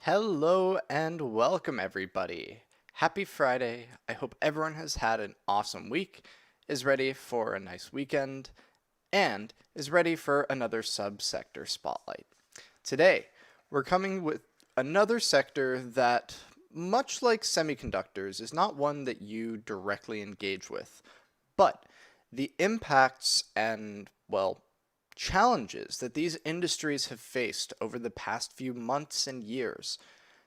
Hello and welcome, everybody. Happy Friday. I hope everyone has had an awesome week, is ready for a nice weekend, and is ready for another subsector spotlight. Today, we're coming with another sector that, much like semiconductors, is not one that you directly engage with, but the impacts and, well, challenges that these industries have faced over the past few months and years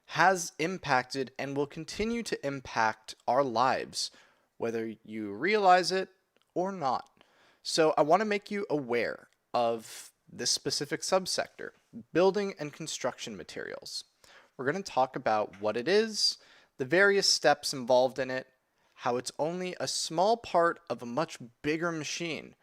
has impacted and will continue to impact our lives, whether you realize it or not. So, I want to make you aware of this specific subsector, building and construction materials. We're going to talk about what it is, the various steps involved in it, how it's only a small part of a much bigger machine,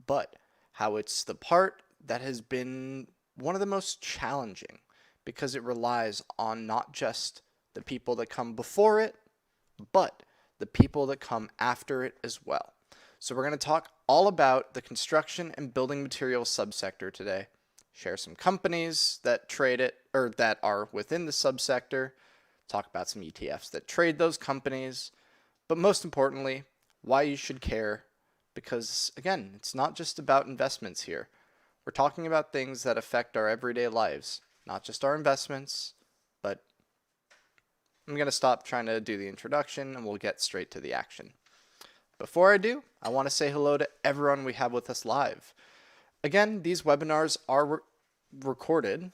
but how it's the part that has been one of the most challenging because it relies on not just the people that come before it, but the people that come after it as well. So we're going to talk all about the construction and building materials subsector today, share some companies that trade it or that are within the subsector, talk about some ETFs that trade those companies, but most importantly, why you should care because, again, it's not just about investments here. We're talking about things that affect our everyday lives, not just our investments, but I'm going to stop trying to do the introduction and we'll get straight to the action. Before I do, I want to say hello to everyone we have with us live. Again, these webinars are recorded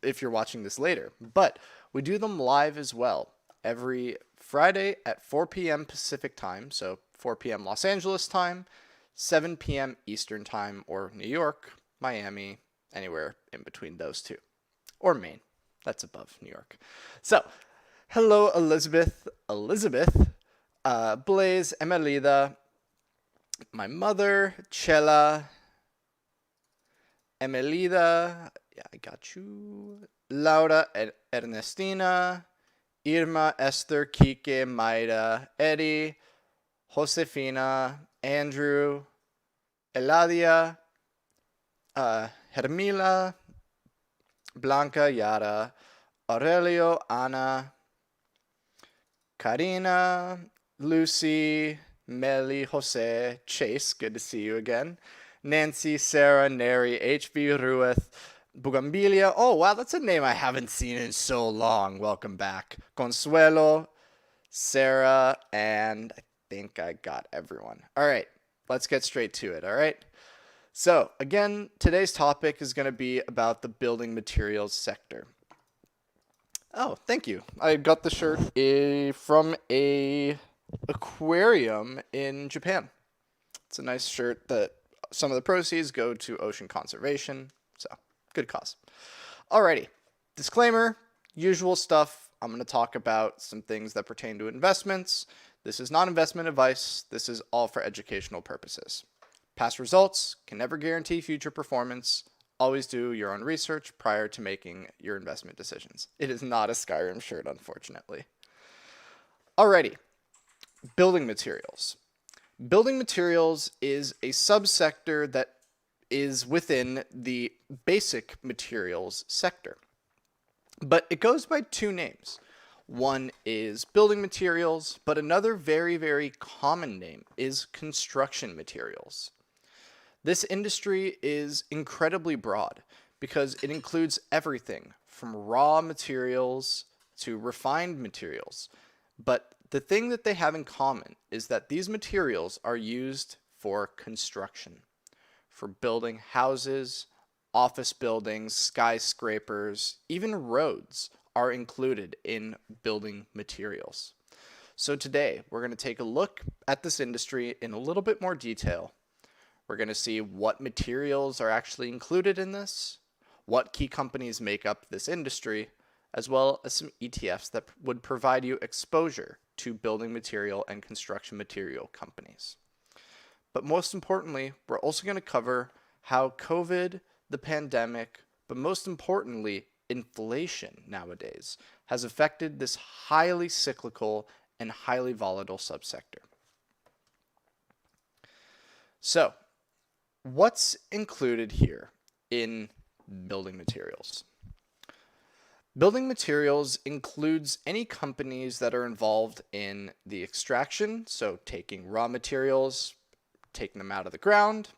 if you're watching this later, but we do them live as well every Friday at 4 p.m. Pacific time, so 4 p.m. Los Angeles time, 7 p.m. Eastern time, or New York, Miami, anywhere in between those two. Or Maine. That's above New York. So, hello Elizabeth, Blaze, Emelida, my mother, Chela, Emelida, yeah, I got you, Laura, Ernestina, Irma, Esther, Kike, Maida, Eddie, Josefina, Andrew, Eladia, Hermila, Blanca, Yara, Aurelio, Ana, Karina, Lucy, Melly, Jose, Chase, good to see you again, Nancy, Sarah, Neri, HB, Rueth, Bugambilia. Oh, wow, that's a name I haven't seen in so long. Welcome back. Consuelo, Sarah, and I think I got everyone. All right, let's get straight to it, all right? So, again, today's topic is going to be about the building materials sector. Oh, thank you. I got the shirt from a aquarium in Japan. It's a nice shirt that some of the proceeds go to ocean conservation, so good cause. Alrighty, disclaimer, usual stuff. I'm going to talk about some things that pertain to investments. This is not investment advice. This is all for educational purposes. Past results can never guarantee future performance. Always do your own research prior to making your investment decisions. It is not a Skyrim shirt, unfortunately. Alrighty, building materials. Building materials is a subsector that is within the basic materials sector. But it goes by two names. One is building materials, but another very, very common name is construction materials. This industry is incredibly broad because it includes everything from raw materials to refined materials. But the thing that they have in common is that these materials are used for construction, for building houses, office buildings, skyscrapers, even roads are included in building materials. So today, we're going to take a look at this industry in a little bit more detail. We're going to see what materials are actually included in this, what key companies make up this industry, as well as some ETFs that would provide you exposure to building material and construction material companies. But most importantly, we're also going to cover how COVID, the pandemic, but most importantly, inflation nowadays has affected this highly cyclical and highly volatile subsector. So, what's included here in building materials? Building materials includes any companies that are involved in the extraction, so taking raw materials, taking them out of the ground,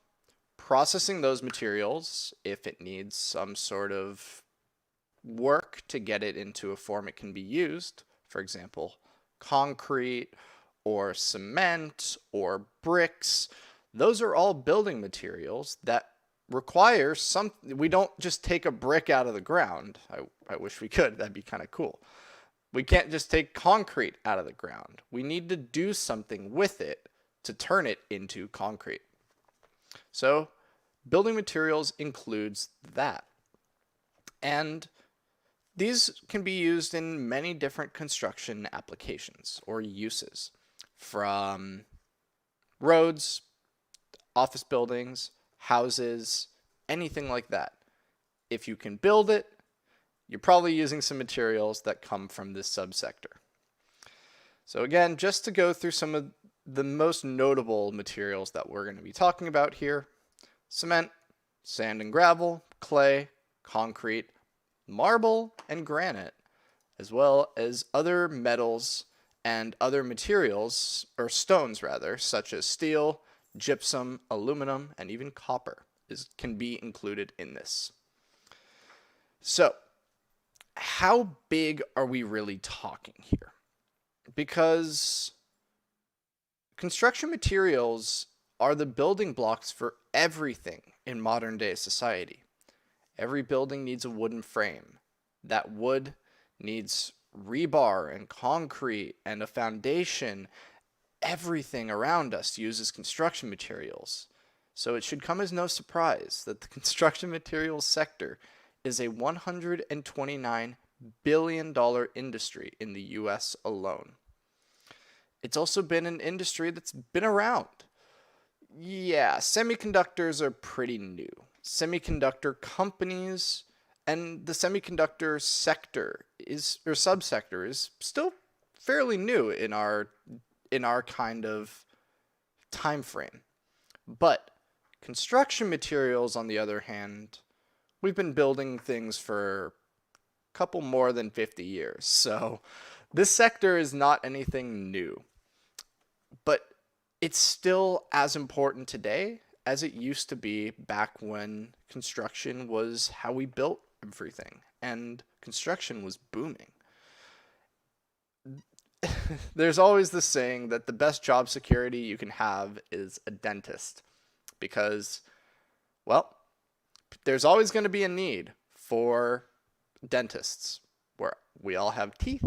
processing those materials if it needs some sort of work to get it into a form it can be used. For example, concrete or cement or bricks. Those are all building materials that require some. We don't just take a brick out of the ground. I wish we could. That'd be kind of cool. We can't just take concrete out of the ground. We need to do something with it to turn it into concrete. So building materials includes that. And these can be used in many different construction applications or uses, from roads, office buildings, houses, anything like that. If you can build it, you're probably using some materials that come from this subsector. So again, just to go through some of the most notable materials that we're going to be talking about here: cement, sand and gravel, clay, concrete, marble, and granite, as well as other metals and other materials, or stones rather, such as steel, gypsum, aluminum, and even copper can be included in this. So, how big are we really talking here? Because construction materials are the building blocks for everything in modern day society. Every building needs a wooden frame. That wood needs rebar and concrete and a foundation. Everything around us uses construction materials. So it should come as no surprise that the construction materials sector is a $129 billion industry in the US alone. It's also been an industry that's been around. Yeah, semiconductors are pretty new. Semiconductor companies and the semiconductor sector or subsector is still fairly new in our kind of time frame. But construction materials, on the other hand, we've been building things for a couple more than 50 years. So this sector is not anything new. But it's still as important today as it used to be back when construction was how we built everything and construction was booming. There's always this saying that the best job security you can have is a dentist, because, well, there's always going to be a need for dentists. Where we all have teeth.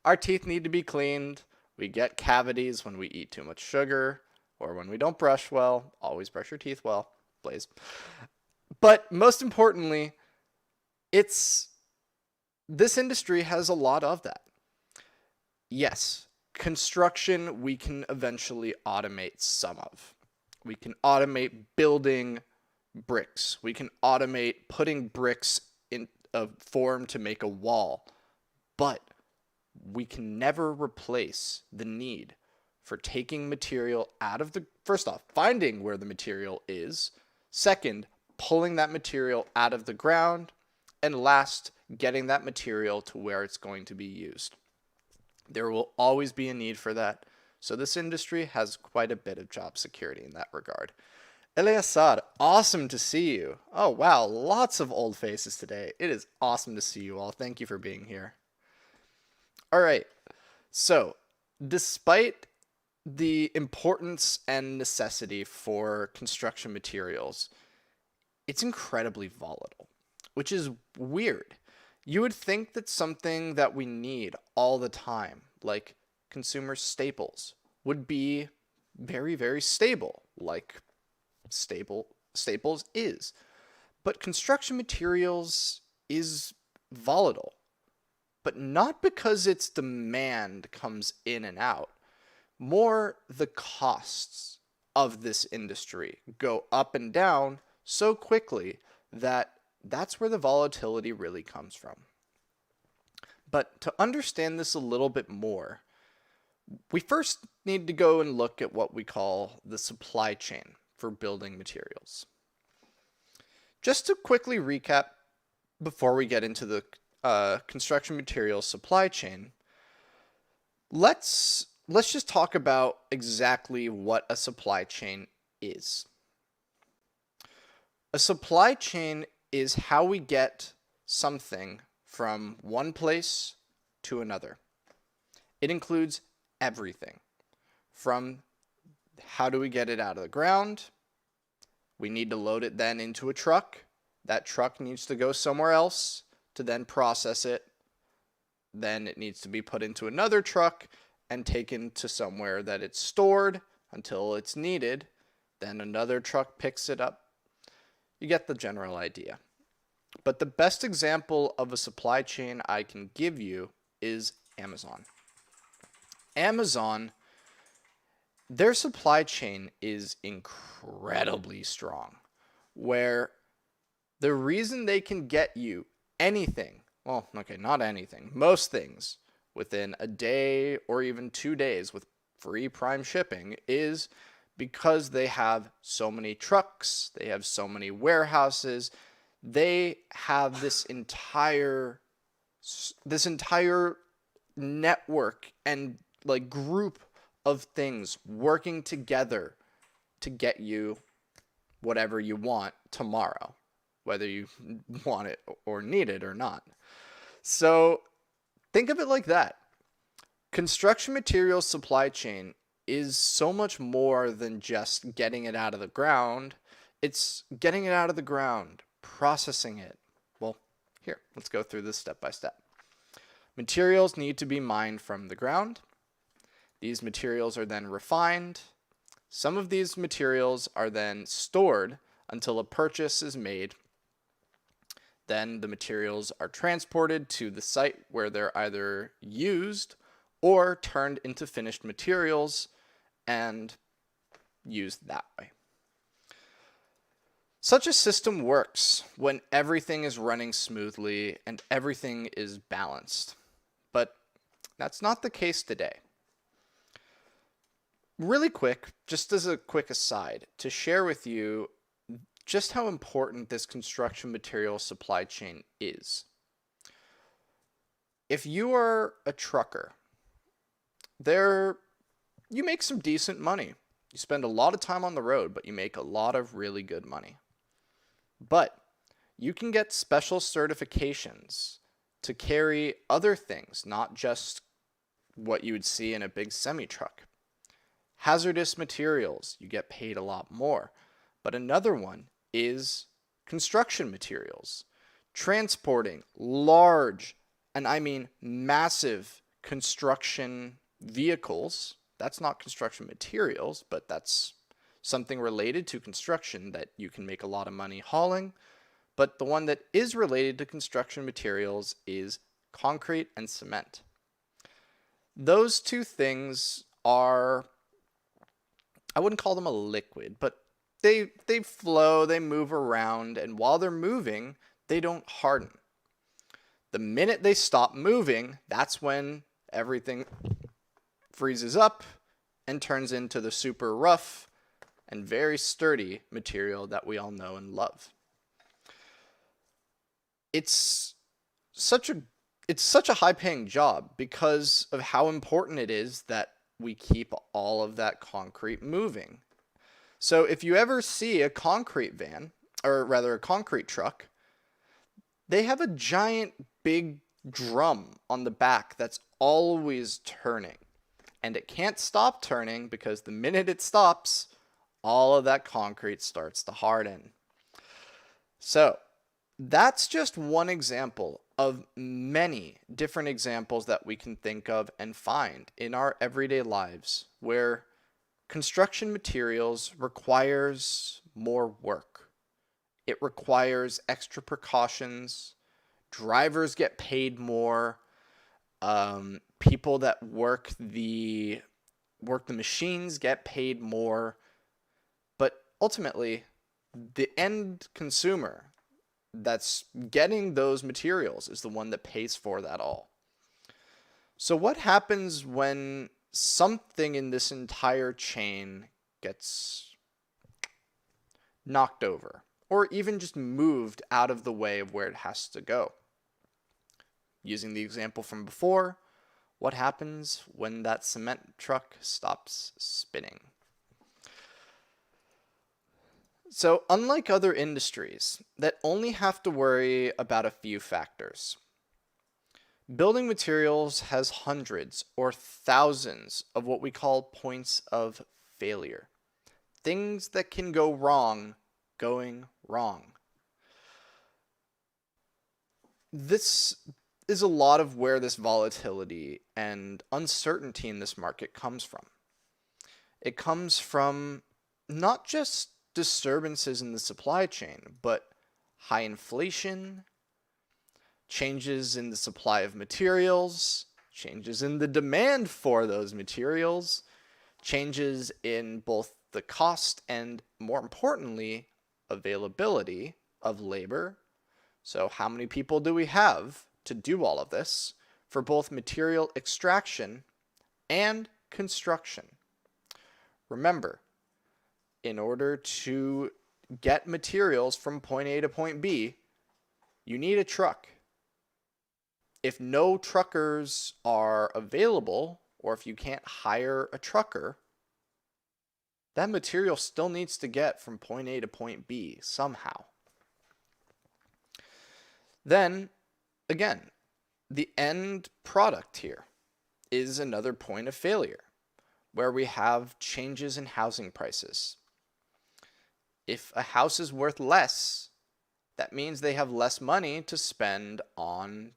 Our teeth need to be cleaned. We get cavities when we eat too much sugar or when we don't brush well. Always brush your teeth well, please. But most importantly, this industry has a lot of that. Yes, construction we can eventually automate some of. We can automate building bricks. We can automate putting bricks in a form to make a wall. But we can never replace the need for taking material out of first off, finding where the material is. Second, pulling that material out of the ground. And last, getting that material to where it's going to be used. There will always be a need for that. So this industry has quite a bit of job security in that regard. Eleazar, awesome to see you. Oh, wow, lots of old faces today. It is awesome to see you all. Thank you for being here. All right, so despite the importance and necessity for construction materials, it's incredibly volatile, which is weird. You would think that something that we need all the time, like consumer staples, would be very, very stable, like Staples is. But construction materials is volatile. But not because its demand comes in and out. More the costs of this industry go up and down so quickly that that's where the volatility really comes from. But to understand this a little bit more, we first need to go and look at what we call the supply chain for building materials. Just to quickly recap before we get into the construction materials supply chain, let's just talk about exactly what a supply chain is. A supply chain is how we get something from one place to another. It includes everything from how do we get it out of the ground? We need to load it then into a truck. That truck needs to go somewhere else to then process it. Then it needs to be put into another truck and taken to somewhere that it's stored until it's needed. Then another truck picks it up. You get the general idea. But the best example of a supply chain I can give you is Amazon. Amazon, their supply chain is incredibly strong, where the reason they can get you anything, well, okay, not anything, most things within a day or even 2 days with free Prime shipping is because they have so many trucks, they have so many warehouses, they have this entire network and like group of things working together to get you whatever you want tomorrow, whether you want it or need it or not. So think of it like that. Construction materials supply chain is so much more than just getting it out of the ground. It's getting it out of the ground, processing it. Well, here, let's go through this step by step. Materials need to be mined from the ground. These materials are then refined. Some of these materials are then stored until a purchase is made. Then the materials are transported to the site where they're either used or turned into finished materials and used that way. Such a system works when everything is running smoothly and everything is balanced. But that's not the case today. Really quick, just as a quick aside, to share with you just how important this construction material supply chain is. If you are a trucker, you make some decent money. You spend a lot of time on the road, but you make a lot of really good money. But you can get special certifications to carry other things, not just what you would see in a big semi-truck. Hazardous materials, you get paid a lot more. But another one is construction materials. Transporting large, and I mean massive construction vehicles. That's not construction materials, but that's something related to construction that you can make a lot of money hauling. But the one that is related to construction materials is concrete and cement. Those two things are, I wouldn't call them a liquid, but they flow, they move around, and while they're moving, they don't harden. The minute they stop moving, that's when everything freezes up and turns into the super rough and very sturdy material that we all know and love. It's such a high-paying job because of how important it is that we keep all of that concrete moving. So if you ever see a concrete van, or rather a concrete truck, they have a giant big drum on the back that's always turning. And it can't stop turning because the minute it stops, all of that concrete starts to harden. So that's just one example of many different examples that we can think of and find in our everyday lives where construction materials requires more work. It requires extra precautions. Drivers get paid more. People that work the machines get paid more. But ultimately, the end consumer that's getting those materials is the one that pays for that all. So what happens when something in this entire chain gets knocked over or even just moved out of the way of where it has to go? Using the example from before, what happens when that cement truck stops spinning? So, unlike other industries that only have to worry about a few factors, building materials has hundreds or thousands of what we call points of failure. Things that can go wrong going wrong. This is a lot of where this volatility and uncertainty in this market comes from. It comes from not just disturbances in the supply chain, but high inflation, changes in the supply of materials, changes in the demand for those materials, changes in both the cost and, more importantly, availability of labor. So how many people do we have to do all of this for both material extraction and construction? Remember, in order to get materials from point A to point B, you need a truck. If no truckers are available, or if you can't hire a trucker, that material still needs to get from point A to point B somehow. Then, again, the end product here is another point of failure, where we have changes in housing prices. If a house is worth less, that means they have less money to spend on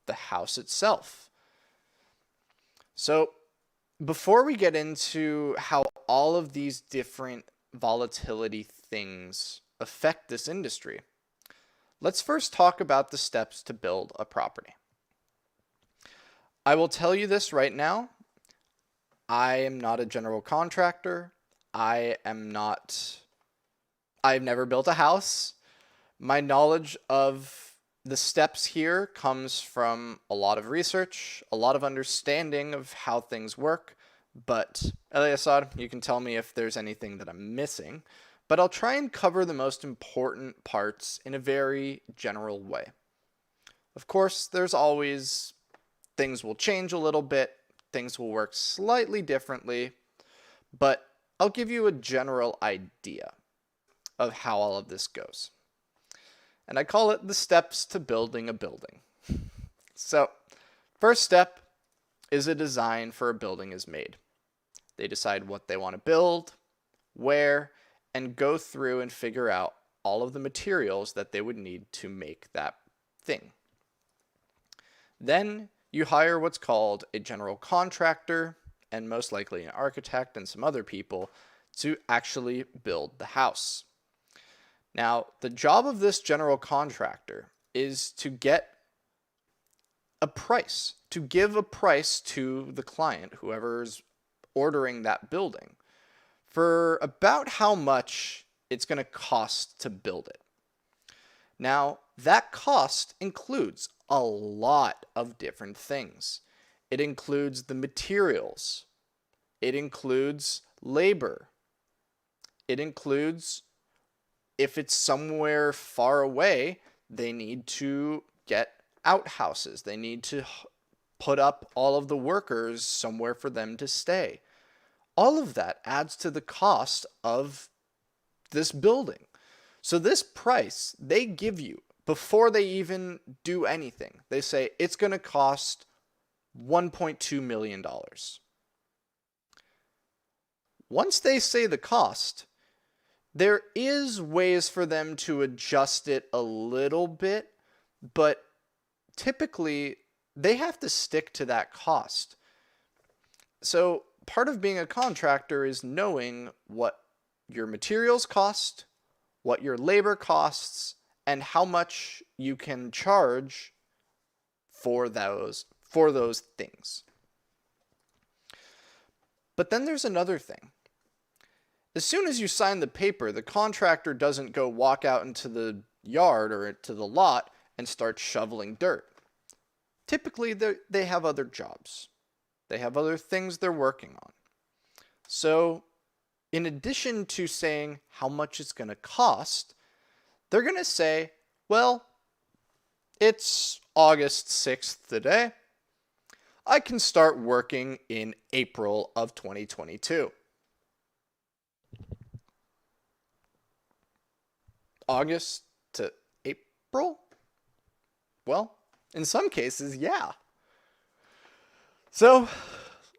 the house itself. So before we get into how all of these different volatility things affect this industry, let's first talk about the steps to build a property. I will tell you this right now. I am not a general contractor. I've never built a house. My knowledge of the steps here comes from a lot of research, a lot of understanding of how things work. But Eliasar, you can tell me if there's anything that I'm missing. But I'll try and cover the most important parts in a very general way. Of course, there's always things will change a little bit, things will work slightly differently, but I'll give you a general idea of how all of this goes. And I call it the steps to building a building. So, first step is a design for a building is made. They decide what they want to build, where, and go through and figure out all of the materials that they would need to make that thing. Then you hire what's called a general contractor, and most likely an architect and some other people, to actually build the house. Now, the job of this general contractor is to get a price, to give a price to the client, whoever's ordering that building, for about how much it's going to cost to build it. Now, that cost includes a lot of different things. It includes the materials. It includes labor. It includes, if it's somewhere far away, they need to get outhouses. They need to put up all of the workers somewhere for them to stay. All of that adds to the cost of this building. So this price they give you before they even do anything. They say it's going to cost $1.2 million. Once they say the cost, there is ways for them to adjust it a little bit, but typically they have to stick to that cost. So part of being a contractor is knowing what your materials cost, what your labor costs, and how much you can charge for those things. But then there's another thing. As soon as you sign the paper, the contractor doesn't go walk out into the yard or to the lot and start shoveling dirt. Typically, they have other jobs. They have other things they're working on. So, in addition to saying how much it's going to cost, they're going to say, well, it's August 6th today. I can start working in April of 2022. August to April? Well, in some cases, yeah. So,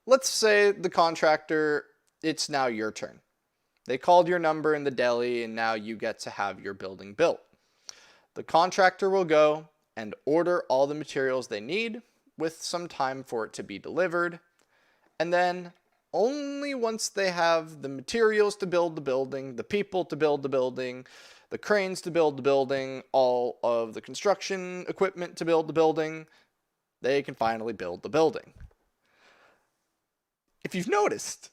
let's say the contractor, it's now your turn. They called your number in the deli and now you get to have your building built. The contractor will go and order all the materials they need with some time for it to be delivered. And then only once they have the materials to build the building, the people to build the building, the cranes to build the building, all of the construction equipment to build the building, they can finally build the building. If you've noticed,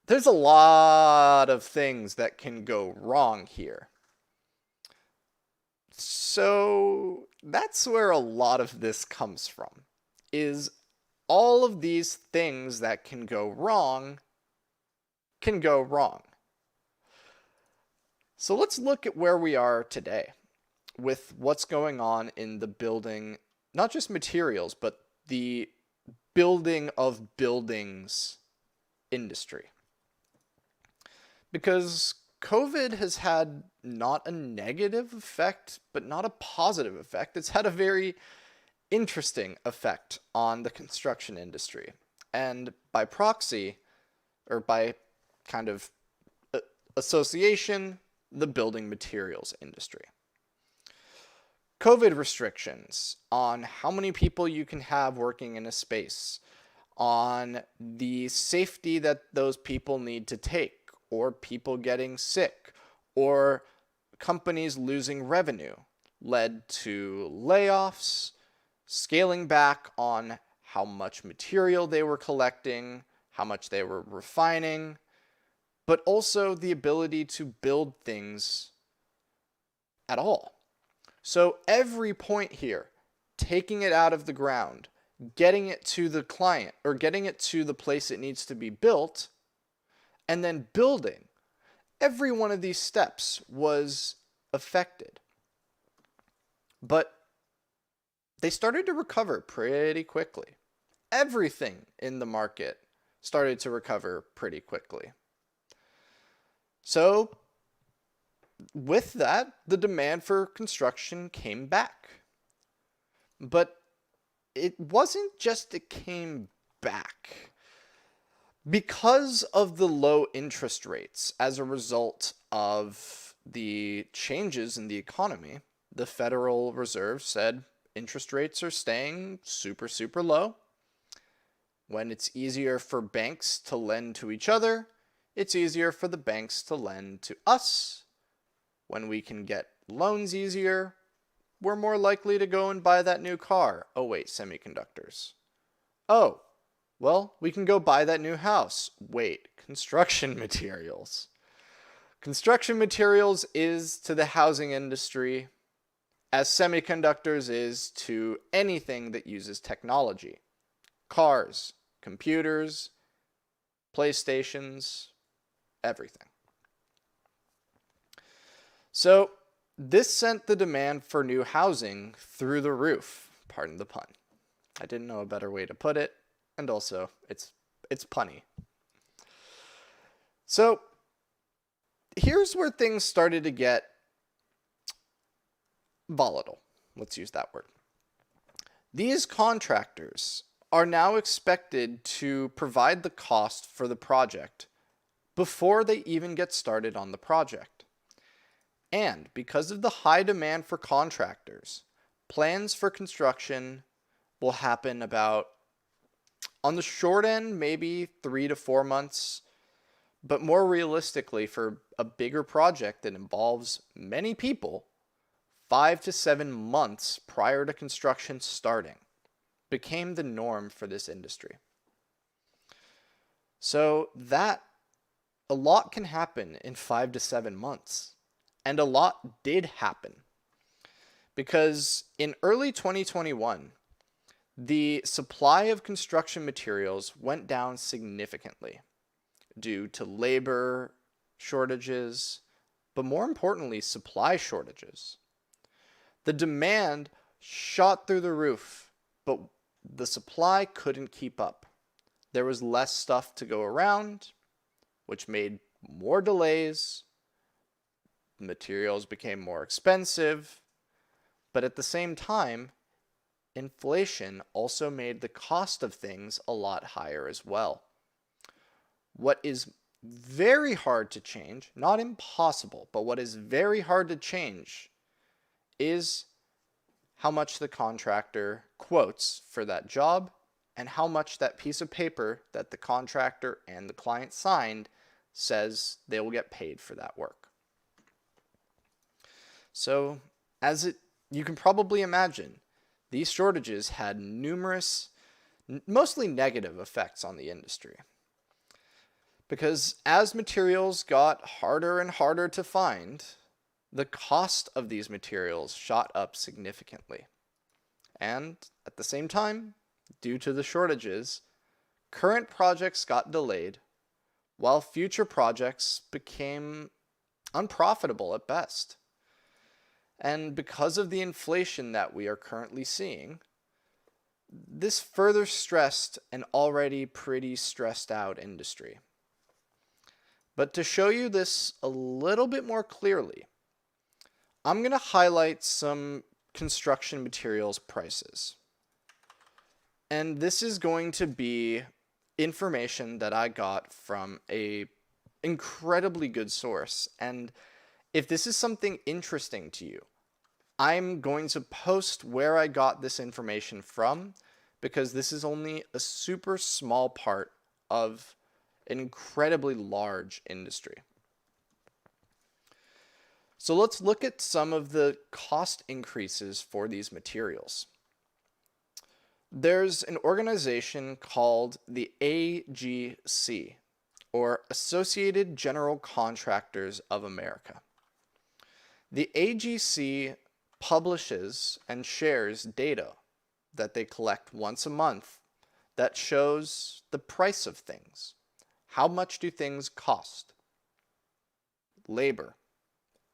there's a lot of things that can go wrong here. So that's where a lot of this comes from, is all of these things that can go wrong can go wrong. So let's look at where we are today with what's going on in the building, not just materials, but the building of buildings industry. Because COVID has had not a negative effect, but not a positive effect. It's had a very interesting effect on the construction industry. And by proxy, or by kind of association, the building materials industry. COVID restrictions on how many people you can have working in a space, on the safety that those people need to take, or people getting sick, or companies losing revenue, led to layoffs, scaling back on how much material they were collecting, how much they were refining, but also the ability to build things at all. So every point here, taking it out of the ground, getting it to the client, or getting it to the place it needs to be built, and then building, every one of these steps was affected. But they started to recover pretty quickly. Everything in the market started to recover pretty quickly. So, with that, the demand for construction came back. But it wasn't just it came back. Because of the low interest rates as a result of the changes in the economy, the Federal Reserve said interest rates are staying super, super low. When it's easier for banks to lend to each other, it's easier for the banks to lend to us. When we can get loans easier, we're more likely to go and buy that new car. Oh wait, semiconductors. Oh, well, we can go buy that new house. Wait, construction materials. Construction materials is to the housing industry as semiconductors is to anything that uses technology. Cars, computers, PlayStations, everything. So this sent the demand for new housing through the roof. Pardon the pun. I didn't know a better way to put it. And also, it's punny. So, here's where things started to get volatile. Let's use that word. These contractors are now expected to provide the cost for the project before they even get started on the project. And because of the high demand for contractors, plans for construction will happen about, on the short end, maybe 3 to 4 months, but more realistically, for a bigger project that involves many people, 5 to 7 months prior to construction starting became the norm for this industry. So that a lot can happen in 5 to 7 months, and a lot did happen. Because in early 2021, the supply of construction materials went down significantly due to labor shortages, but more importantly, supply shortages. The demand shot through the roof, but the supply couldn't keep up. There was less stuff to go around, which made more delays. Materials became more expensive, but at the same time, inflation also made the cost of things a lot higher as well. What is very hard to change, not impossible, but what is very hard to change is how much the contractor quotes for that job and how much that piece of paper that the contractor and the client signed says they will get paid for that work. So, you can probably imagine, these shortages had numerous, mostly negative effects on the industry. Because as materials got harder and harder to find, the cost of these materials shot up significantly. And at the same time, due to the shortages, current projects got delayed, while future projects became unprofitable at best. And because of the inflation that we are currently seeing, this further stressed an already pretty stressed out industry. But to show you this a little bit more clearly, I'm going to highlight some construction materials prices. And this is going to be information that I got from a incredibly good source. And if this is something interesting to you, I'm going to post where I got this information from, because this is only a super small part of an incredibly large industry. So let's look at some of the cost increases for these materials. There's an organization called the AGC, or Associated General Contractors of America. The AGC publishes and shares data that they collect once a month that shows the price of things. How much do things cost? Labor,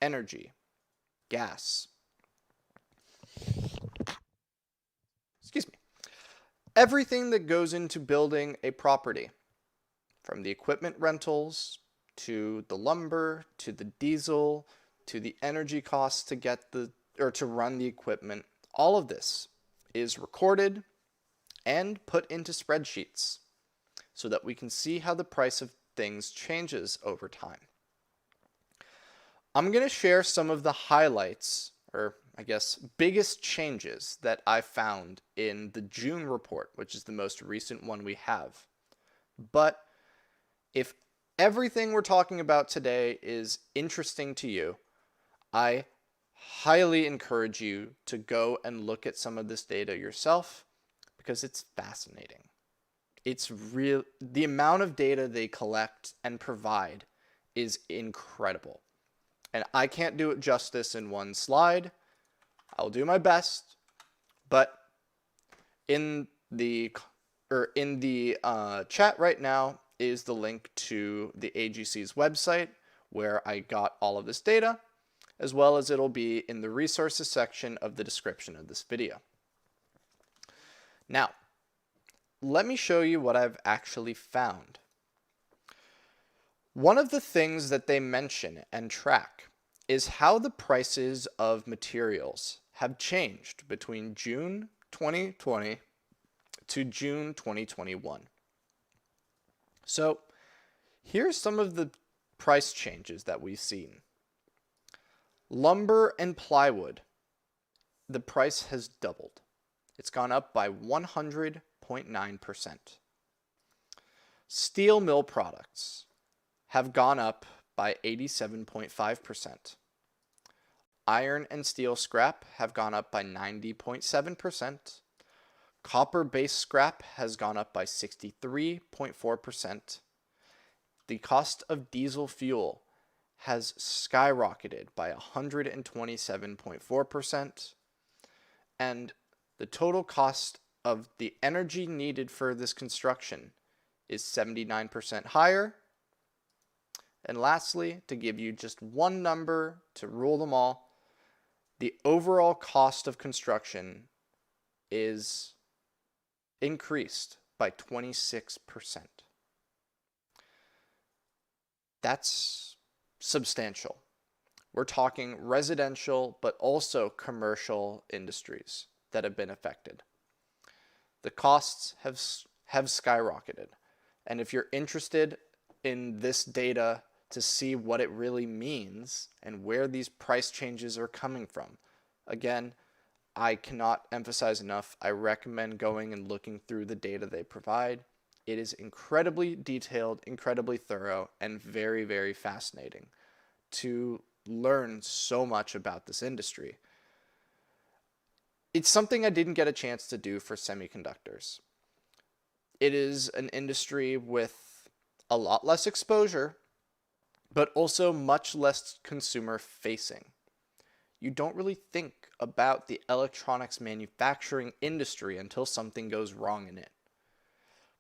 energy, gas. Excuse me. Everything that goes into building a property, from the equipment rentals to the lumber to the diesel to the energy costs to to run the equipment, all of this is recorded and put into spreadsheets so that we can see how the price of things changes over time. I'm going to share some of the highlights, or I guess biggest changes that I found in the June report, which is the most recent one we have. But if everything we're talking about today is interesting to you, I highly encourage you to go and look at some of this data yourself, because it's fascinating. It's real. The amount of data they collect and provide is incredible. And I can't do it justice in one slide. I'll do my best, but in the chat right now is the link to the AGC's website where I got all of this data, as well as it'll be in the resources section of the description of this video. Now, let me show you what I've actually found. One of the things that they mention and track is how the prices of materials have changed between June 2020 to June 2021. So here's some of the price changes that we've seen. Lumber and plywood, the price has doubled. It's gone up by 100.9%. Steel mill products have gone up by 87.5%. Iron and steel scrap have gone up by 90.7%. Copper-based scrap has gone up by 63.4%. The cost of diesel fuel has skyrocketed by 127.4%. And the total cost of the energy needed for this construction is 79% higher. And lastly, to give you just one number to rule them all, the overall cost of construction is increased by 26%. That's substantial. We're talking residential, but also commercial industries that have been affected. The costs have skyrocketed. And if you're interested in this data to see what it really means and where these price changes are coming from, again, I cannot emphasize enough, I recommend going and looking through the data they provide. It is incredibly detailed, incredibly thorough, and very, very fascinating to learn so much about this industry. It's something I didn't get a chance to do for semiconductors. It is an industry with a lot less exposure, but also much less consumer facing. You don't really think about the electronics manufacturing industry until something goes wrong in it.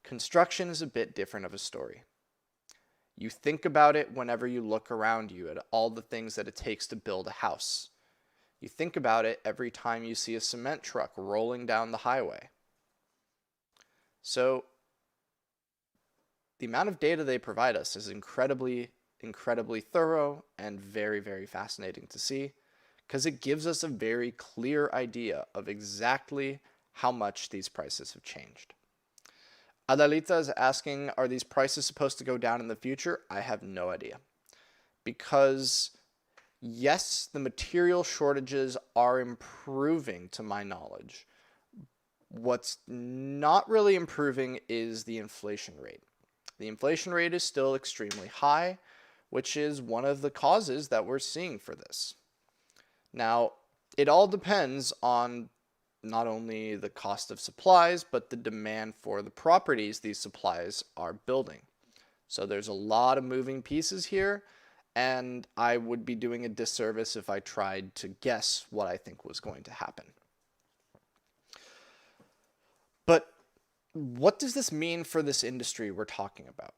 Construction is a bit different of a story. You think about it whenever you look around you at all the things that it takes to build a house. You think about it every time you see a cement truck rolling down the highway. So the amount of data they provide us is incredibly thorough and very, very fascinating to see, because it gives us a very clear idea of exactly how much these prices have changed. Adalita is asking, are these prices supposed to go down in the future? I have no idea. Because yes, the material shortages are improving to my knowledge. What's not really improving is the inflation rate. The inflation rate is still extremely high, which is one of the causes that we're seeing for this. Now, it all depends on not only the cost of supplies, but the demand for the properties these supplies are building. So there's a lot of moving pieces here, and I would be doing a disservice if I tried to guess what I think was going to happen. But what does this mean for this industry we're talking about?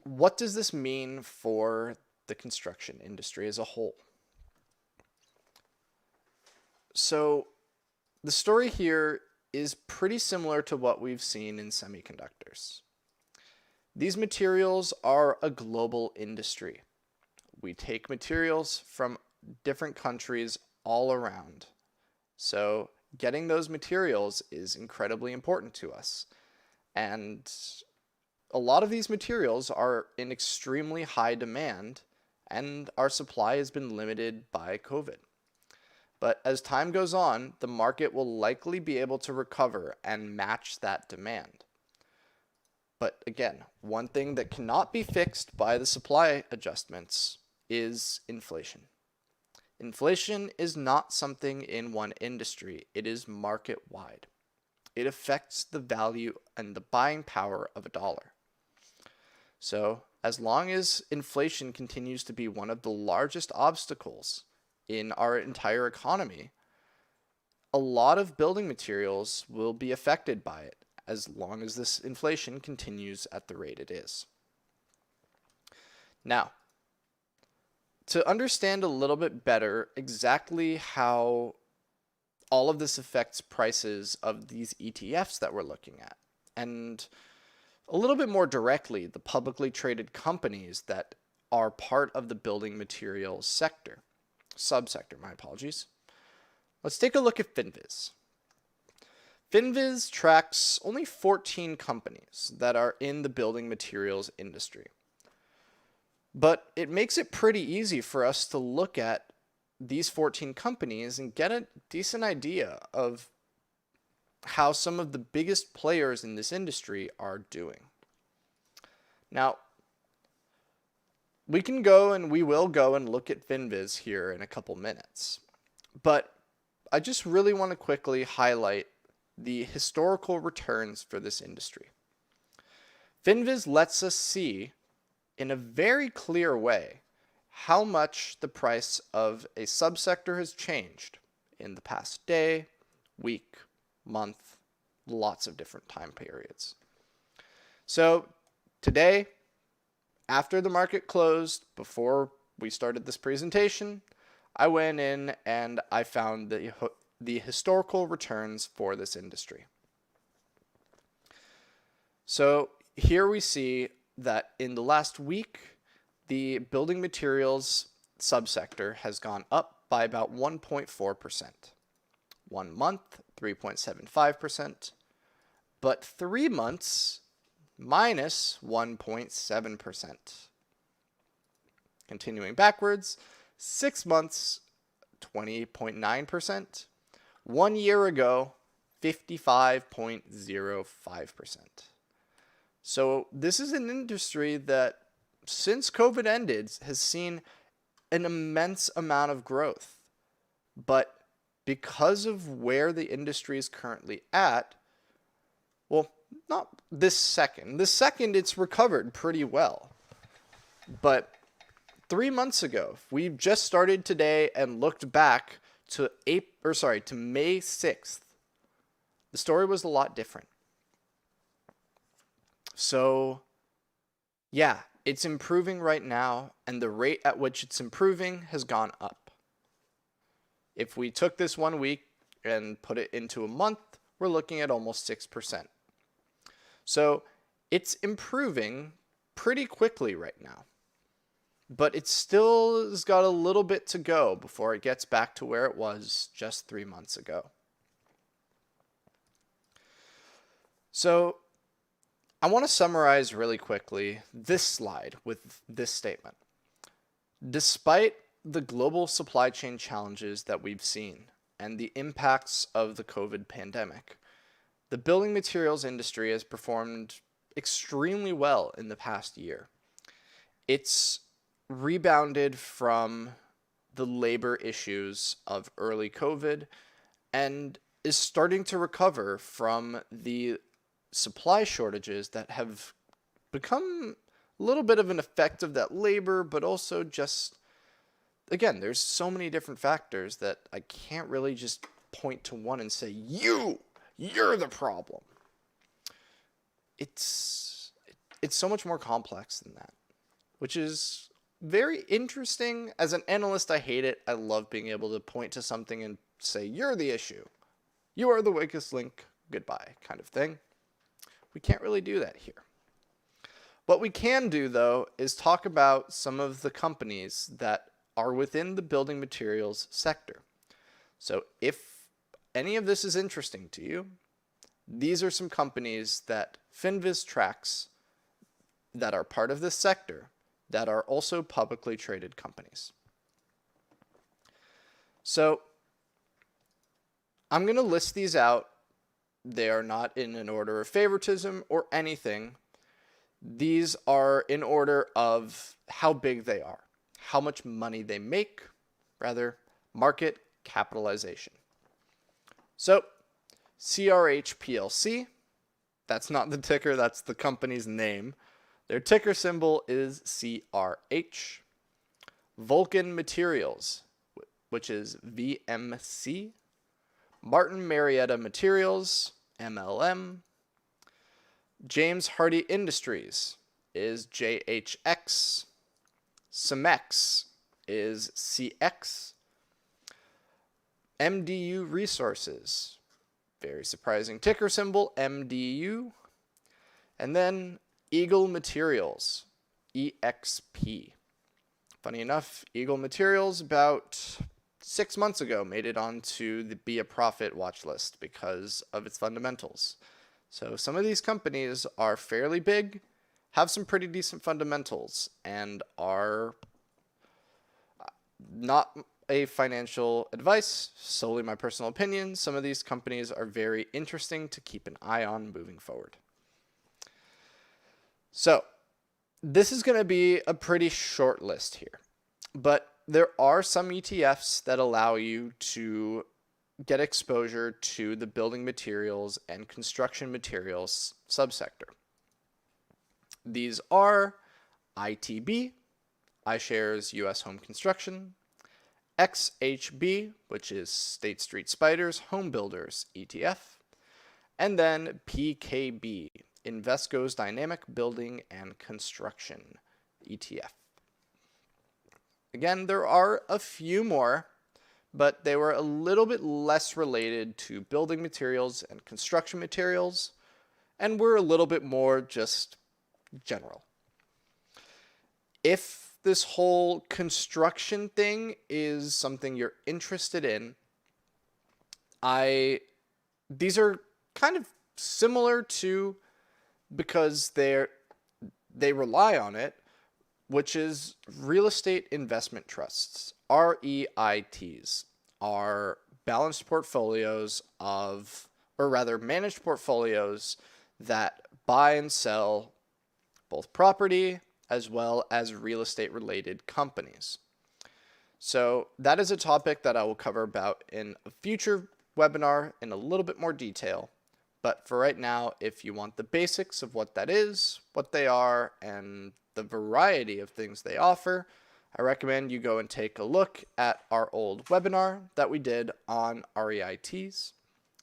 What does this mean for the construction industry as a whole? So the story here is pretty similar to what we've seen in semiconductors. These materials are a global industry. We take materials from different countries all around. So getting those materials is incredibly important to us. And a lot of these materials are in extremely high demand, and our supply has been limited by COVID. But as time goes on, the market will likely be able to recover and match that demand. But again, one thing that cannot be fixed by the supply adjustments is inflation. Inflation is not something in one industry, it is market-wide. It affects the value and the buying power of a dollar. So, as long as inflation continues to be one of the largest obstacles in our entire economy, a lot of building materials will be affected by it as long as this inflation continues at the rate it is. Now, to understand a little bit better exactly how all of this affects prices of these ETFs that we're looking at, and a little bit more directly, the publicly traded companies that are part of the building materials sector. Subsector, my apologies. Let's take a look at FinViz. FinViz tracks only 14 companies that are in the building materials industry. But it makes it pretty easy for us to look at these 14 companies and get a decent idea of how some of the biggest players in this industry are doing. Now, we can go and we will go and look at FinViz here in a couple minutes. But I just really want to quickly highlight the historical returns for this industry. FinViz lets us see in a very clear way how much the price of a subsector has changed in the past day, week, month, lots of different time periods. So today, after the market closed, before we started this presentation, I went in and I found the historical returns for this industry. So here we see that in the last week, the building materials subsector has gone up by about 1.4%. 1 month, 3.75%, but 3 months, minus 1.7%. Continuing backwards, 6 months, 20.9%. 1 year ago, 55.05%. So this is an industry that, since COVID ended, has seen an immense amount of growth. But because of where the industry is currently at, well, not this second. This second, it's recovered pretty well. But 3 months ago, if we just started today and looked back to May 6th, the story was a lot different. So, yeah, it's improving right now, and the rate at which it's improving has gone up. If we took this 1 week and put it into a month, we're looking at almost 6%. So it's improving pretty quickly right now. But it still has got a little bit to go before it gets back to where it was just 3 months ago. So I want to summarize really quickly this slide with this statement. Despite the global supply chain challenges that we've seen and the impacts of the COVID pandemic, the building materials industry has performed extremely well in the past year. It's rebounded from the labor issues of early COVID and is starting to recover from the supply shortages that have become a little bit of an effect of that labor, but also just, again, there's so many different factors that I can't really just point to one and say, you're the problem. It's so much more complex than that, which is very interesting. As an analyst, I hate it. I love being able to point to something and say, you're the issue. You are the weakest link. Goodbye, kind of thing. We can't really do that here. What we can do, though, is talk about some of the companies that are within the building materials sector. So if any of this is interesting to you, these are some companies that Finviz tracks that are part of this sector that are also publicly traded companies. So I'm going to list these out. They are not in an order of favoritism or anything. These are in order of how big they are, how much money they make, rather, market capitalization. So, CRH PLC, that's not the ticker, that's the company's name. Their ticker symbol is CRH. Vulcan Materials, which is VMC. Martin Marietta Materials, MLM. James Hardie Industries is JHX. Cemex is CX. MDU Resources, very surprising ticker symbol, MDU. And then Eagle Materials, EXP. Funny enough, Eagle Materials about 6 months ago made it onto the Be a Profit watch list because of its fundamentals. So some of these companies are fairly big, have some pretty decent fundamentals, and are not a financial advice, solely my personal opinion. Some of these companies are very interesting to keep an eye on moving forward. So this is going to be a pretty short list here, but there are some ETFs that allow you to get exposure to the building materials and construction materials subsector. These are ITB, iShares US Home Construction, XHB, which is State Street Spiders Home Builders ETF, and then PKB, Invesco's Dynamic Building and Construction ETF. Again, there are a few more, but they were a little bit less related to building materials and construction materials, and were a little bit more just general. If this whole construction thing is something you're interested in, these are kind of similar to, because they rely on it, which is real estate investment trusts. REITs are balanced portfolios of, or rather managed portfolios that buy and sell both property as well as real estate related companies. So that is a topic that I will cover about in a future webinar in a little bit more detail. But for right now, if you want the basics of what that is, what they are, and the variety of things they offer, I recommend you go and take a look at our old webinar that we did on REITs.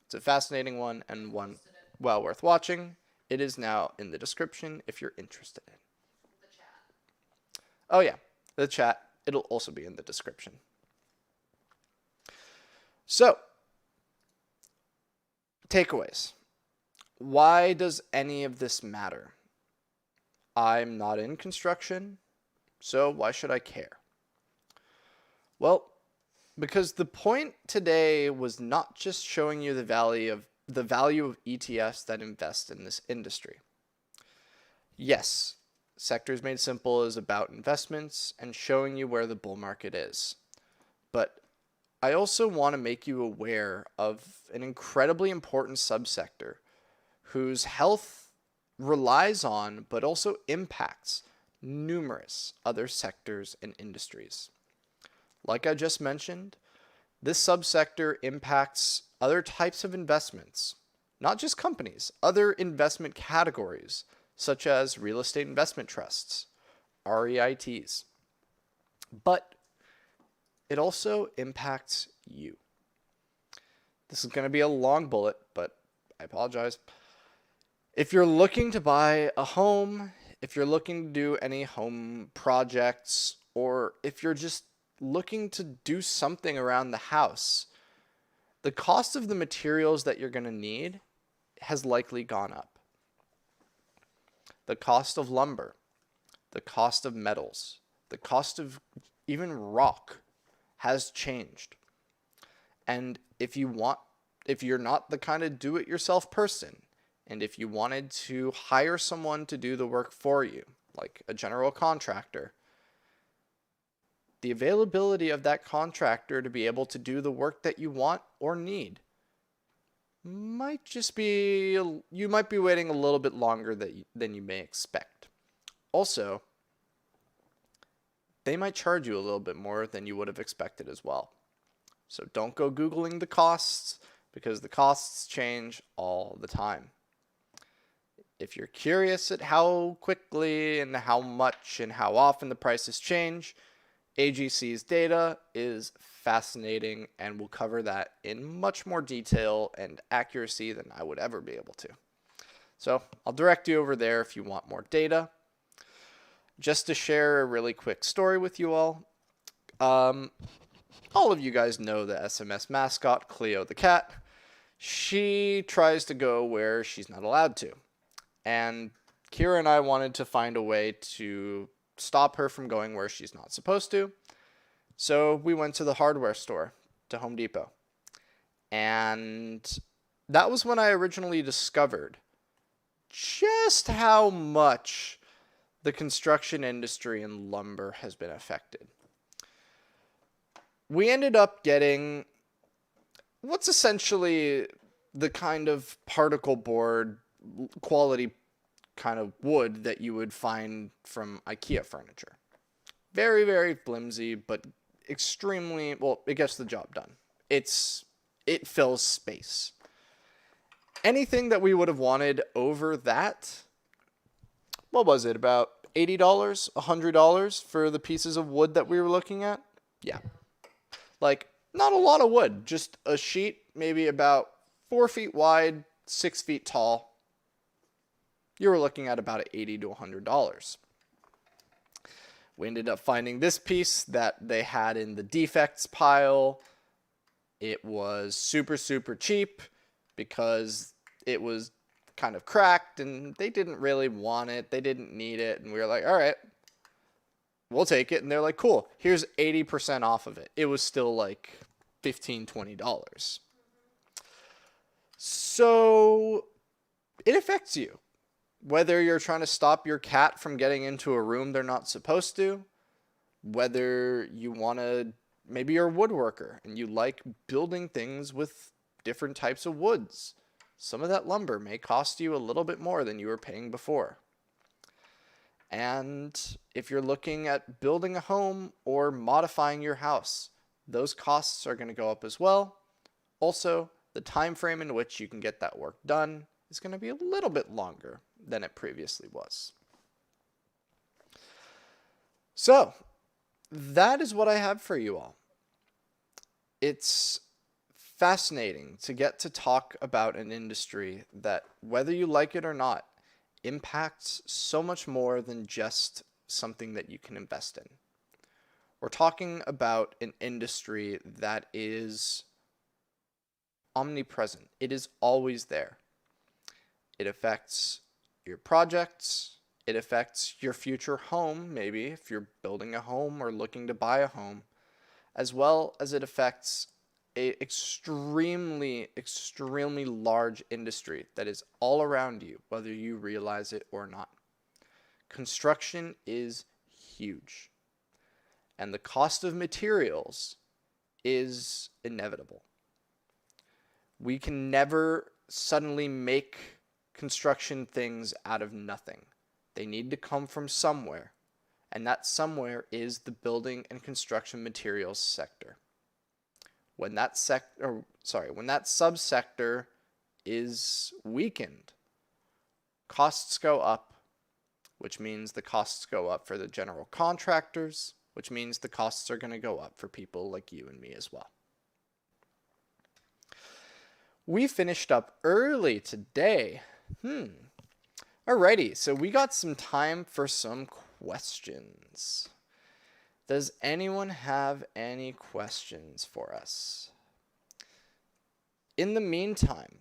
It's a fascinating one and one well worth watching. It is now in the description if you're interested in. Oh yeah, the chat. It'll also be in the description. So, takeaways. Why does any of this matter? I'm not in construction, so why should I care? Well, because the point today was not just showing you the value of ETFs that invest in this industry. Yes, Sectors Made Simple is about investments and showing you where the bull market is. But I also want to make you aware of an incredibly important subsector whose health relies on but also impacts numerous other sectors and industries. Like I just mentioned, this subsector impacts other types of investments, not just companies, other investment categories such as real estate investment trusts, REITs. But it also impacts you. This is going to be a long bullet, but I apologize. If you're looking to buy a home, if you're looking to do any home projects, or if you're just looking to do something around the house, the cost of the materials that you're going to need has likely gone up. The cost of lumber, the cost of metals, the cost of even rock has changed. And if you're not the kind of do-it-yourself person, and if you wanted to hire someone to do the work for you, like a general contractor, the availability of that contractor to be able to do the work that you want or need might just be, you might be waiting a little bit longer than you may expect. Also, they might charge you a little bit more than you would have expected as well. So don't go Googling the costs, because the costs change all the time. If you're curious at how quickly and how much and how often the prices change, AGC's data is fascinating, and we'll cover that in much more detail and accuracy than I would ever be able to. So I'll direct you over there if you want more data. Just to share a really quick story with you all. All of you guys know the SMS mascot, Cleo the cat. She tries to go where she's not allowed to. And Kira and I wanted to find a way to stop her from going where she's not supposed to. So we went to the hardware store, to Home Depot. And that was when I originally discovered just how much the construction industry and lumber has been affected. We ended up getting what's essentially the kind of particle board quality kind of wood that you would find from IKEA furniture. Very, very flimsy, but extremely, well, it gets the job done. It fills space. Anything that we would have wanted over that, what was it, about $80, $100 for the pieces of wood that we were looking at? Yeah. Like, not a lot of wood, just a sheet, maybe about 4 feet wide, 6 feet tall. You were looking at about $80 to $100. We ended up finding this piece that they had in the defects pile. It was super, super cheap because it was kind of cracked and they didn't really want it. They didn't need it. And we were like, all right, we'll take it. And they're like, cool, here's 80% off of it. It was still like $15, $20. So it affects you. Whether you're trying to stop your cat from getting into a room they're not supposed to, whether you want to, maybe you're a woodworker and you like building things with different types of woods. Some of that lumber may cost you a little bit more than you were paying before. And if you're looking at building a home or modifying your house, those costs are going to go up as well. Also, the time frame in which you can get that work done is going to be a little bit longer than it previously was. So, that is what I have for you all. It's fascinating to get to talk about an industry that, whether you like it or not, impacts so much more than just something that you can invest in. We're talking about an industry that is omnipresent. It is always there. It affects your projects. It affects your future home, maybe if you're building a home or looking to buy a home, as well as it affects an extremely, extremely large industry that is all around you, whether you realize it or not. Construction is huge, and the cost of materials is inevitable. We can never suddenly make construction things out of nothing. They need to come from somewhere, and that somewhere is the building and construction materials sector. When that subsector is weakened, costs go up, which means the costs go up for the general contractors, which means the costs are going to go up for people like you and me as well. We finished up early today. Alrighty, so we got some time for some questions. Does anyone have any questions for us? In the meantime,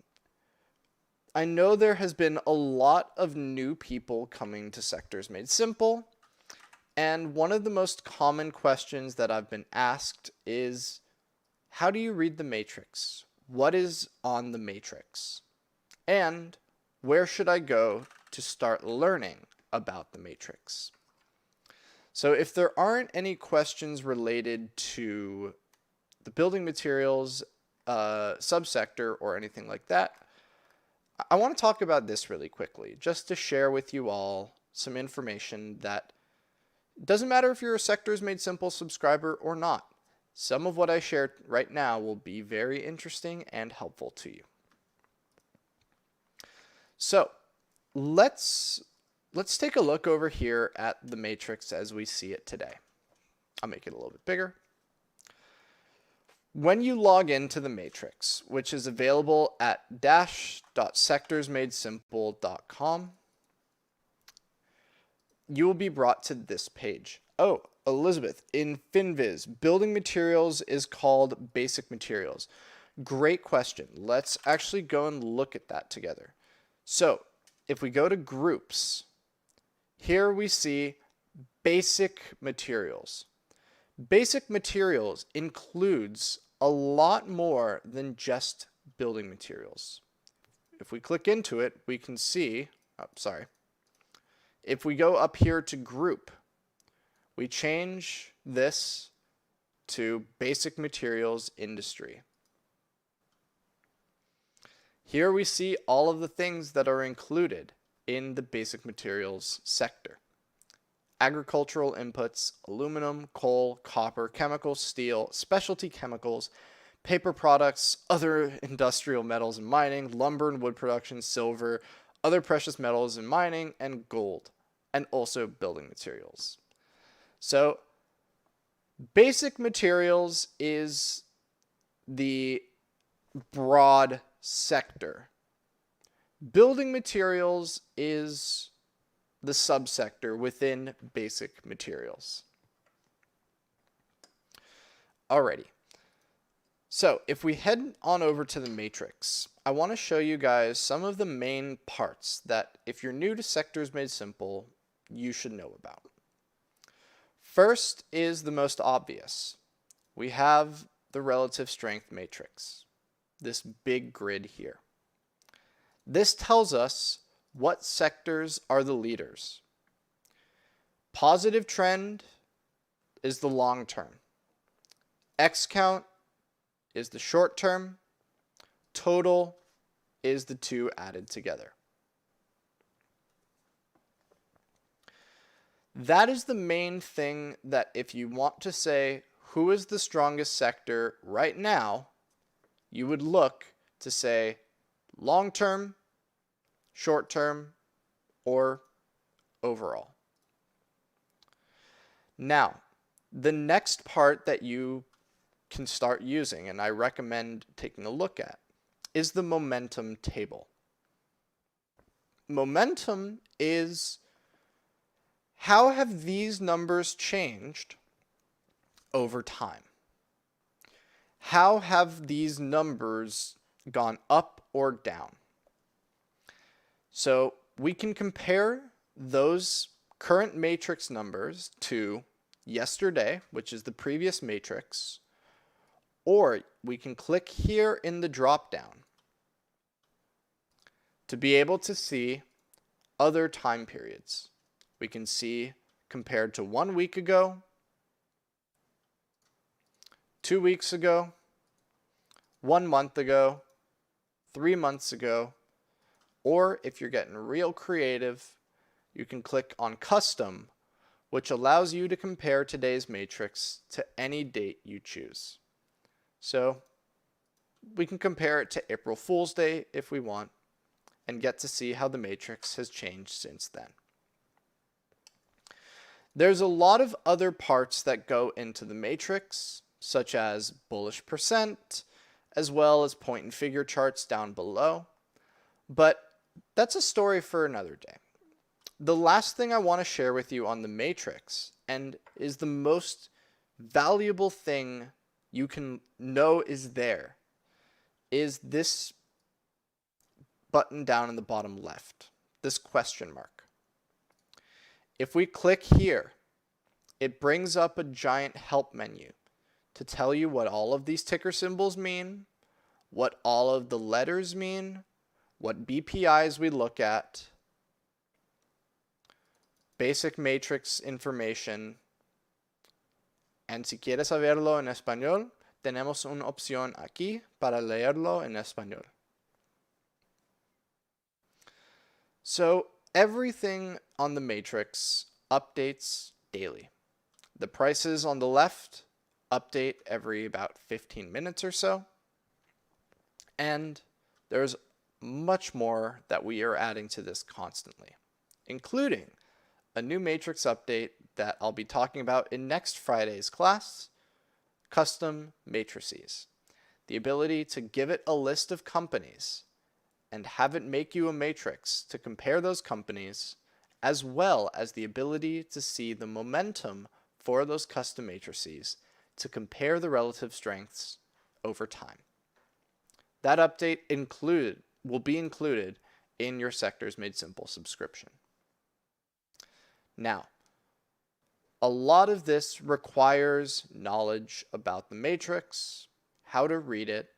I know there has been a lot of new people coming to Sectors Made Simple, and one of the most common questions that I've been asked is, how do you read the matrix? What is on the matrix? And where should I go to start learning about the matrix? So if there aren't any questions related to the building materials subsector or anything like that, I want to talk about this really quickly, just to share with you all some information that doesn't matter if you're a Sectors Made Simple subscriber or not. Some of what I share right now will be very interesting and helpful to you. So let's take a look over here at the matrix as we see it today. I'll make it a little bit bigger. When you log into the matrix, which is available at dash.sectorsmadesimple.com, you will be brought to this page. Oh, Elizabeth, in FinViz, building materials is called basic materials. Great question. Let's actually go and look at that together. So if we go to groups, here we see basic materials. Basic materials includes a lot more than just building materials. If we click into it, we can see, if we go up here to group, we change this to basic materials industry. Here we see all of the things that are included in the basic materials sector. Agricultural inputs, aluminum, coal, copper, chemicals, steel, specialty chemicals, paper products, other industrial metals and mining, lumber and wood production, silver, other precious metals and mining, and gold, and also building materials. So basic materials is the broad sector. Building materials is the subsector within basic materials. Alrighty. So if we head on over to the matrix, I want to show you guys some of the main parts that if you're new to Sectors Made Simple, you should know about. First is the most obvious. We have the relative strength matrix, this big grid here. This tells us what sectors are the leaders. Positive trend is the long term. X count is the short term. Total is the two added together. That is the main thing that if you want to say who is the strongest sector right now, you would look to say long term, short term, or overall. Now, the next part that you can start using, and I recommend taking a look at, is the momentum table. Momentum is how have these numbers changed over time? How have these numbers gone up or down? So we can compare those current matrix numbers to yesterday, which is the previous matrix, or we can click here in the drop down to be able to see other time periods. We can see compared to 1 week ago, 2 weeks ago, 1 month ago, 3 months ago, or if you're getting real creative, you can click on custom, which allows you to compare today's matrix to any date you choose. So we can compare it to April Fool's Day if we want and get to see how the matrix has changed since then. There's a lot of other parts that go into the matrix, such as bullish percent, as well as point and figure charts down below. But that's a story for another day. The last thing I want to share with you on the matrix, and is the most valuable thing you can know is there, is this button down in the bottom left, this question mark. If we click here, it brings up a giant help menu to tell you what all of these ticker symbols mean, what all of the letters mean, what BPIs we look at, basic matrix information, and si quieres saberlo en español, tenemos una opción aquí para leerlo en español. So everything on the matrix updates daily. The prices on the left update every about 15 minutes or so. And there's much more that we are adding to this constantly, including a new matrix update that I'll be talking about in next Friday's class, custom matrices. The ability to give it a list of companies and have it make you a matrix to compare those companies, as well as the ability to see the momentum for those custom matrices to compare the relative strengths over time. That update will be included in your Sectors Made Simple subscription. Now, a lot of this requires knowledge about the matrix, how to read it,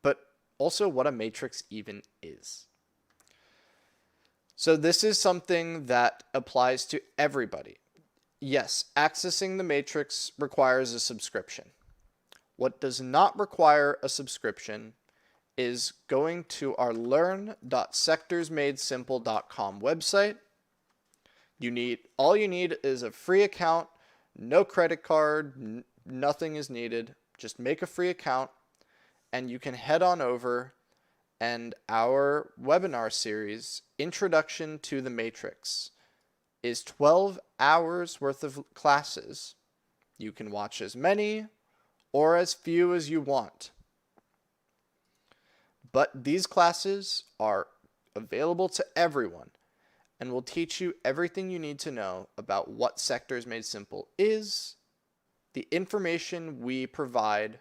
but also what a matrix even is. So this is something that applies to everybody. Yes, accessing the matrix requires a subscription. What does not require a subscription is going to our learn.sectorsmadesimple.com website. All you need is a free account, no credit card, nothing is needed. Just make a free account and you can head on over, and our webinar series, Introduction to the Matrix, is 12 hours worth of classes. You can watch as many or as few as you want. But these classes are available to everyone and will teach you everything you need to know about what Sectors Made Simple is, the information we provide,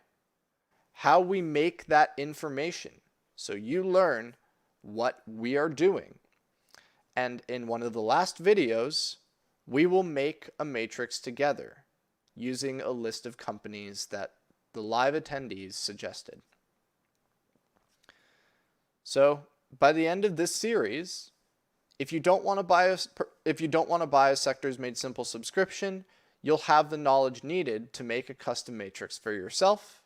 how we make that information so you learn what we are doing. And in one of the last videos, we will make a matrix together using a list of companies that the live attendees suggested. So by the end of this series, if you don't want to buy a Sectors Made Simple subscription, you'll have the knowledge needed to make a custom matrix for yourself,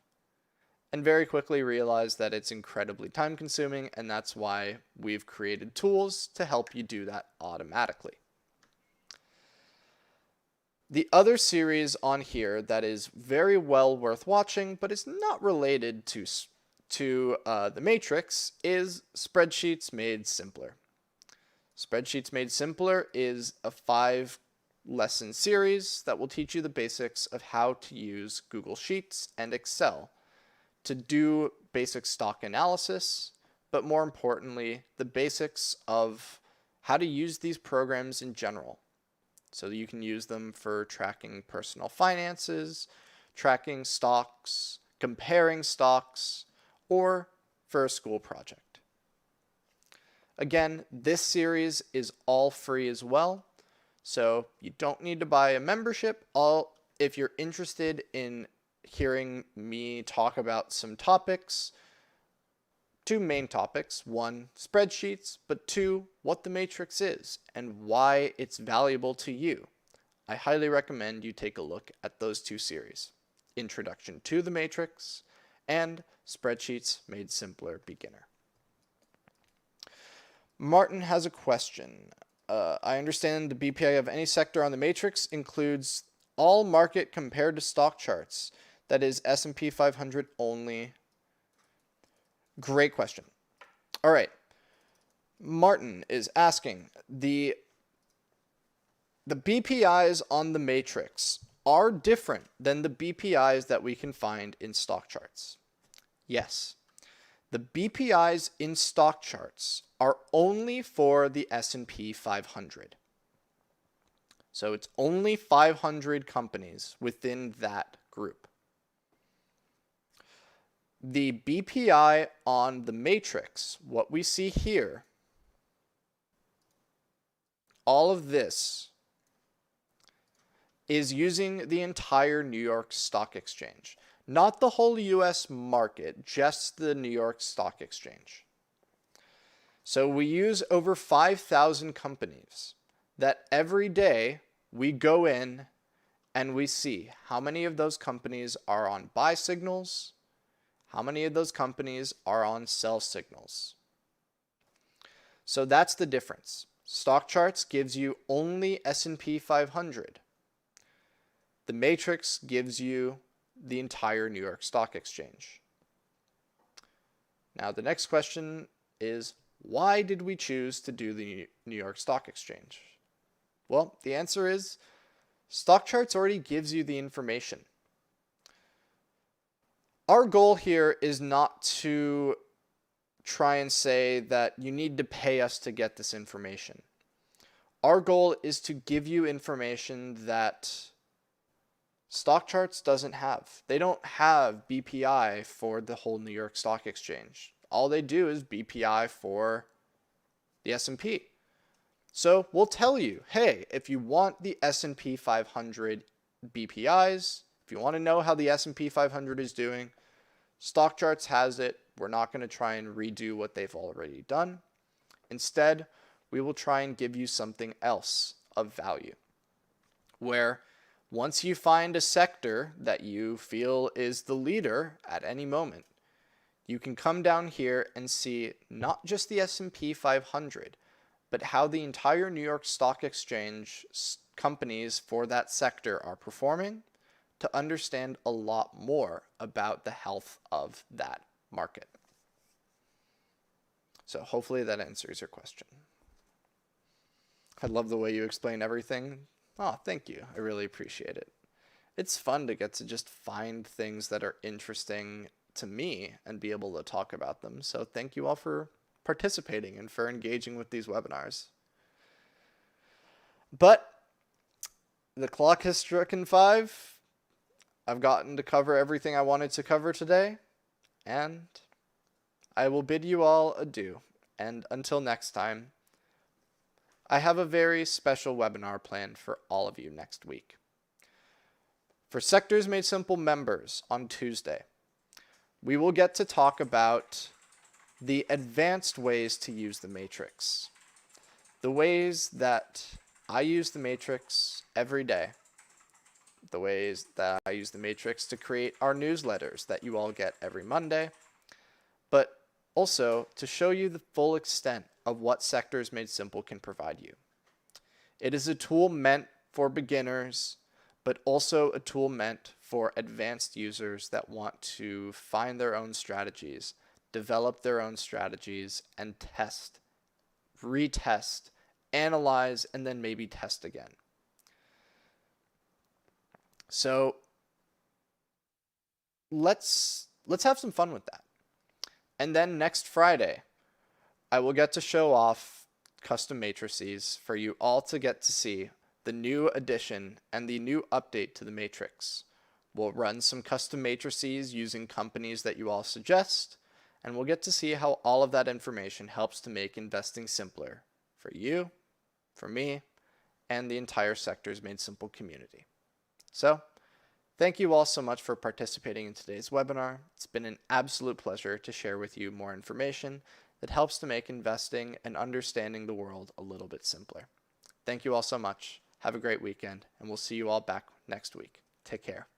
and very quickly realize that it's incredibly time consuming, and that's why we've created tools to help you do that automatically. The other series on here that is very well worth watching, but is not related to the matrix, is Spreadsheets Made Simpler. Spreadsheets Made Simpler is a 5-lesson series that will teach you the basics of how to use Google Sheets and Excel to do basic stock analysis, but more importantly, the basics of how to use these programs in general. So you can use them for tracking personal finances, tracking stocks, comparing stocks, or for a school project. Again, this series is all free as well, so you don't need to buy a membership. If you're interested in hearing me talk about some topics, 2 main topics: 1, spreadsheets, but 2, what the matrix is and why it's valuable to you, I highly recommend you take a look at those 2 series: Introduction to the Matrix and Spreadsheets Made Simpler Beginner. Martin has a question. I understand the BPI of any sector on the matrix includes all market compared to stock charts. That is S&P 500 only. Great question. All right. Martin is asking, the BPIs on the matrix are different than the BPIs that we can find in stock charts. Yes. The BPIs in stock charts are only for the S&P 500. So it's only 500 companies within that group. The BPI on the matrix, what we see here, all of this is using the entire New York Stock Exchange. Not the whole US market, just the New York Stock Exchange. So we use over 5,000 companies that every day we go in and we see how many of those companies are on buy signals, how many of those companies are on sell signals. So that's the difference. Stock charts gives you only S&P 500. The matrix gives you the entire New York Stock Exchange. Now the next question is, why did we choose to do the New York Stock Exchange? Well, the answer is stock charts already gives you the information. Our goal here is not to try and say that you need to pay us to get this information. Our goal is to give you information that stock charts doesn't have. They don't have BPI for the whole New York Stock Exchange. All they do is BPI for the S&P. So we'll tell you, hey, if you want the S&P 500 BPIs, if you want to know how the S&P 500 is doing, stock charts has it. We're not going to try and redo what they've already done. Instead, we will try and give you something else of value, where once you find a sector that you feel is the leader at any moment, you can come down here and see not just the S&P 500, but how the entire New York Stock Exchange companies for that sector are performing, to understand a lot more about the health of that market. So hopefully that answers your question. I love the way you explain everything. Oh, thank you. I really appreciate it. It's fun to get to just find things that are interesting to me and be able to talk about them. So thank you all for participating and for engaging with these webinars. But the clock has stricken 5. I've gotten to cover everything I wanted to cover today, and I will bid you all adieu. And until next time, I have a very special webinar planned for all of you next week. For Sectors Made Simple members on Tuesday, we will get to talk about the advanced ways to use the matrix. The ways that I use the matrix every day. The ways that I use the matrix to create our newsletters that you all get every Monday. But also to show you the full extent of what Sectors Made Simple can provide you. It is a tool meant for beginners, but also a tool meant for advanced users that want to find their own strategies, develop their own strategies, and test, retest, analyze, and then maybe test again. So let's have some fun with that. And then next Friday, I will get to show off custom matrices for you all to get to see the new addition and the new update to the matrix. We'll run some custom matrices using companies that you all suggest, and we'll get to see how all of that information helps to make investing simpler for you, for me, and the entire Sectors Made Simple community. So, thank you all so much for participating in today's webinar. It's been an absolute pleasure to share with you more information that helps to make investing and understanding the world a little bit simpler. Thank you all so much. Have a great weekend, and we'll see you all back next week. Take care.